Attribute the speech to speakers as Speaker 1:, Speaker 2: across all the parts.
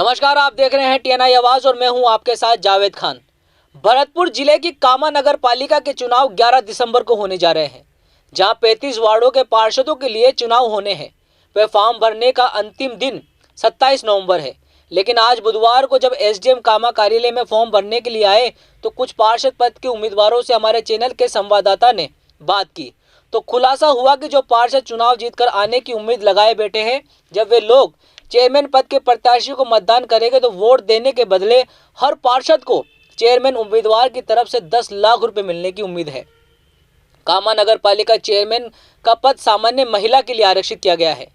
Speaker 1: नमस्कार, आप देख रहे हैं टीएनआई आवाज और मैं हूं आपके साथ जावेद खान। भरतपुर जिले की कामा नगर पालिका के चुनाव 11 दिसंबर को होने जा रहे हैं, जहां 35 वार्डों के पार्षदों के लिए चुनाव होने हैं। वे फॉर्म भरने का अंतिम दिन 27 नवंबर है, लेकिन आज बुधवार को जब एसडीएम कामा कार्यालय में फॉर्म भरने के लिए आए तो कुछ पार्षद पद के उम्मीदवारों से हमारे चैनल के संवाददाता ने बात की तो खुलासा हुआ कि जो पार्षद चुनाव जीतकर आने की उम्मीद लगाए बैठे हैं, जब वे लोग चेयरमैन पद के प्रत्याशी को मतदान करेंगे तो वोट देने के बदले हर पार्षद को चेयरमैन उम्मीदवार की तरफ से 10 लाख रुपए मिलने की उम्मीद है। कामा नगर पालिका चेयरमैन का पद सामान्य महिला के लिए आरक्षित किया गया है।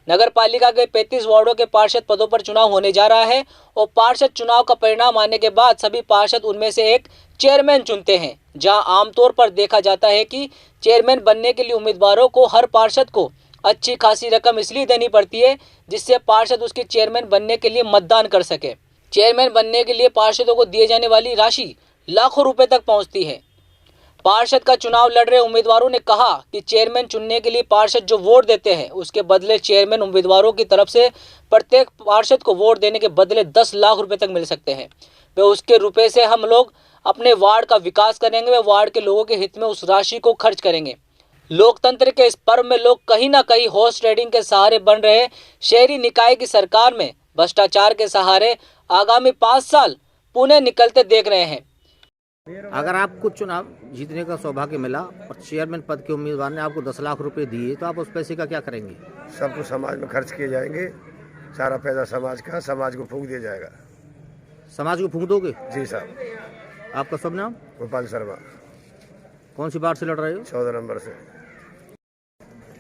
Speaker 1: नगर पालिका के 35 वार्डों के पार्षद पदों पर चुनाव होने जा रहा है और पार्षद चुनाव का परिणाम आने के बाद सभी पार्षद उनमें से एक चेयरमैन चुनते हैं, जहां आमतौर पर देखा जाता है कि चेयरमैन बनने के लिए उम्मीदवारों को हर पार्षद को अच्छी खासी रकम इसलिए देनी पड़ती है जिससे पार्षद उसके चेयरमैन बनने के लिए मतदान कर सके। चेयरमैन बनने के लिए पार्षदों को दिए जाने वाली राशि लाखों रुपए तक पहुंचती है। पार्षद का चुनाव लड़ रहे उम्मीदवारों ने कहा कि चेयरमैन चुनने के लिए पार्षद जो वोट देते हैं उसके बदले चेयरमैन उम्मीदवारों की तरफ से प्रत्येक पार्षद को वोट देने के बदले 10 लाख रुपए तक मिल सकते हैं। वे उसके रुपए से हम लोग अपने वार्ड का विकास करेंगे, वे वार्ड के लोगों के हित में उस राशि को खर्च करेंगे। लोकतंत्र के इस पर्व में लोग कहीं ना कहीं हॉर्स ट्रेडिंग के सहारे बन रहे शहरी निकाय की सरकार में भ्रष्टाचार के सहारे आगामी 5 साल पुणे निकलते देख रहे हैं।
Speaker 2: अगर आपको चुनाव जीतने का सौभाग्य मिला और चेयरमैन पद के उम्मीदवार ने आपको 10 लाख रुपए दिए तो आप उस पैसे का क्या करेंगे?
Speaker 3: सब कुछ समाज में खर्च किए जाएंगे। सारा पैसा समाज को फूंक दिया जाएगा।
Speaker 2: समाज को फूंक दोगे?
Speaker 3: जी साहब।
Speaker 2: आपका शुभ नाम?
Speaker 3: गोपाल शर्मा।
Speaker 2: कौन सी वार्ड से लड़ रहे हो?
Speaker 3: 14 नंबर से।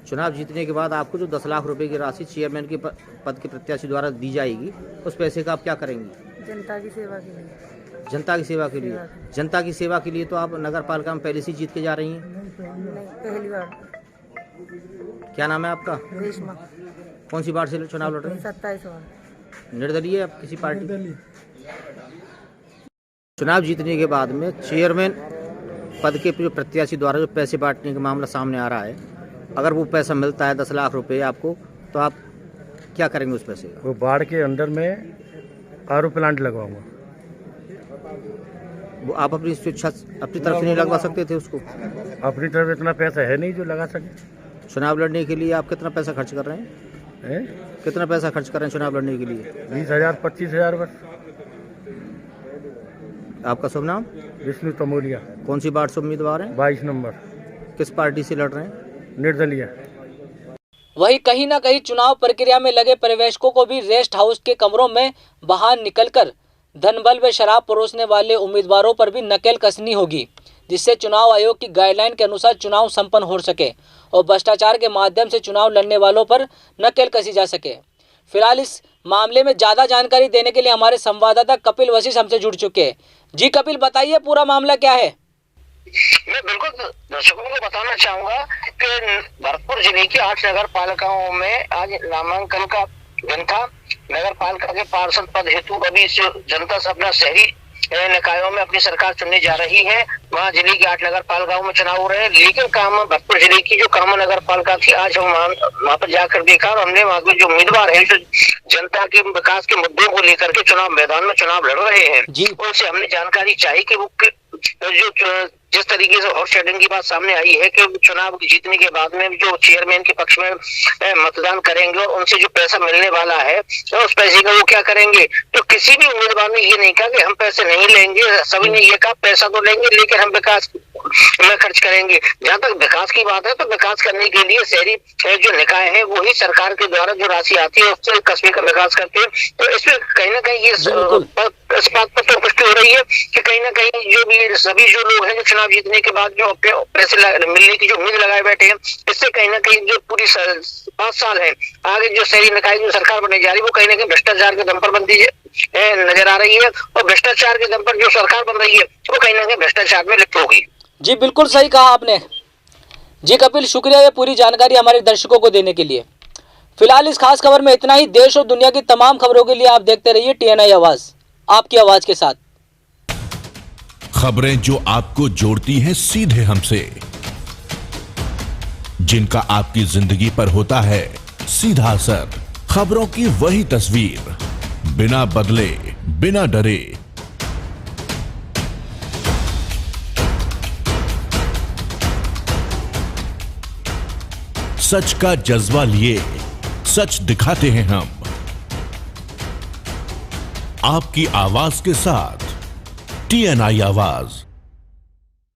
Speaker 2: चुनाव जीतने के बाद आपको जो 10 लाख रुपए की राशि चेयरमैन के पद के प्रत्याशी द्वारा दी जाएगी, उस पैसे का आप क्या करेंगी?
Speaker 4: जनता की सेवा के लिए।
Speaker 2: जनता की सेवा के लिए? जनता की सेवा के लिए तो आप नगर पालिका में पहले से जीत के जा रही हैं।
Speaker 4: नहीं, पहली बार।
Speaker 2: क्या नाम है आपका?
Speaker 4: रेशमा।
Speaker 2: कौन सी वार्ड से चुनाव लड़ रहे हैं?
Speaker 4: 27 वार्ड।
Speaker 2: निर्दलीय आप किसी पार्टी? चुनाव जीतने के बाद में चेयरमैन पद के प्रत्याशी द्वारा जो पैसे बांटने का मामला सामने आ रहा है, अगर वो पैसा मिलता है 10 लाख रुपए आपको, तो आप क्या करेंगे उस पैसे?
Speaker 3: वो बाढ़ के अंदर में आरओ प्लांट लगवाऊंगा।
Speaker 2: वो आप अपनी स्वेच्छा अपनी तरफ से नहीं लगवा सकते थे उसको?
Speaker 3: अपनी तरफ इतना पैसा है नहीं जो लगा सके।
Speaker 2: चुनाव लड़ने के लिए आप कितना पैसा खर्च कर रहे हैं? कितना पैसा खर्च कर रहे हैं चुनाव लड़ने के लिए?
Speaker 3: 20,000 25,000 बस।
Speaker 2: आपका शुभ नाम?
Speaker 3: विष्णु तमोलिया।
Speaker 2: कौन सी वार्ड से उम्मीदवार हैं?
Speaker 3: 22 नंबर।
Speaker 2: किस पार्टी से लड़ रहे हैं?
Speaker 3: निर्दलीय।
Speaker 1: वहीं कहीं ना कहीं चुनाव प्रक्रिया में लगे पर्यवेक्षकों को भी रेस्ट हाउस के कमरों में बाहर निकलकर धनबल व शराब परोसने वाले उम्मीदवारों पर भी नकेल कसनी होगी, जिससे चुनाव आयोग की गाइडलाइन के अनुसार चुनाव संपन्न हो सके और भ्रष्टाचार के माध्यम से चुनाव लड़ने वालों पर नकेल कसी जा सके। फिलहाल इस मामले में ज्यादा जानकारी देने के लिए हमारे संवाददाता कपिल वशिष्ठ हमसे जुड़ चुके हैं। जी कपिल, बताइए पूरा मामला क्या है?
Speaker 5: मैं बिल्कुल दर्शकों को बताना चाहूंगा कि भरतपुर जिले की 8 नगर पालिकाओं में आज नामांकन का दिन था। नगर पालिका के पार्षद पद हेतु अभी इस जनता से अपना शहरी निकायों में अपनी सरकार चुनने जा रही है। वहाँ जिले की 8 नगर पालिकाओं में चुनाव हो रहे हैं, लेकिन भरतपुर जिले की जो कामा नगर पालिका थी, आज हम वहाँ पर जाकर देखा और हमने वहाँ के जो उम्मीदवार है जो जनता के विकास के मुद्दों को लेकर के चुनाव मैदान में चुनाव लड़ रहे हैं, उनसे हमने जानकारी चाही कि वो जो जिस तरीके से हॉर्स ट्रेडिंग की बात सामने आई है कि चुनाव जीतने के बाद में जो चेयरमैन के पक्ष में मतदान करेंगे और उनसे जो पैसा मिलने वाला है तो उस पैसे का वो क्या करेंगे। तो किसी भी उम्मीदवार ने ये नहीं कहा कि हम पैसे नहीं लेंगे, सभी ने ये कहा पैसा तो लेंगे लेकिन हम विकास में खर्च करेंगे। जहाँ तक विकास की बात है तो विकास करने के लिए शहरी जो निकाय है वो ही सरकार के द्वारा जो राशि आती है उससे कस्बे का विकास करते हैं। तो इसमें कहीं ना कहीं ये इस बात पर तो पुष्टि हो रही है कि कहीं ना कहीं जो भी सभी जो लोग हैं जो चुनाव जीतने के बाद जो पैसे मिलने की जो उम्मीद लगाए बैठे हैं, इससे कहीं ना कहीं जो पूरी 5 साल है आगे जो शहरी निकाय जो सरकार बनने जा रही है वो कहीं ना कहीं भ्रष्टाचार के दम पर बनती नजर आ रही है और भ्रष्टाचार के दम पर जो सरकार बन रही है वो कहीं ना कहीं भ्रष्टाचार में लिप्त होगी।
Speaker 1: जी बिल्कुल सही कहा आपने। जी कपिल, शुक्रिया ये पूरी जानकारी हमारे दर्शकों को देने के लिए। फिलहाल इस खास खबर में इतना ही। देश और दुनिया की तमाम खबरों के लिए आप देखते रहिए टीएनआई आवाज, आपकी आवाज के साथ।
Speaker 6: खबरें जो आपको जोड़ती हैं सीधे हमसे, जिनका आपकी जिंदगी पर होता है सीधा असर, खबरों की वही तस्वीर बिना बदले, बिना डरे। सच का जज्बा लिए सच दिखाते हैं हम, आपकी आवाज के साथ TNI आवाज।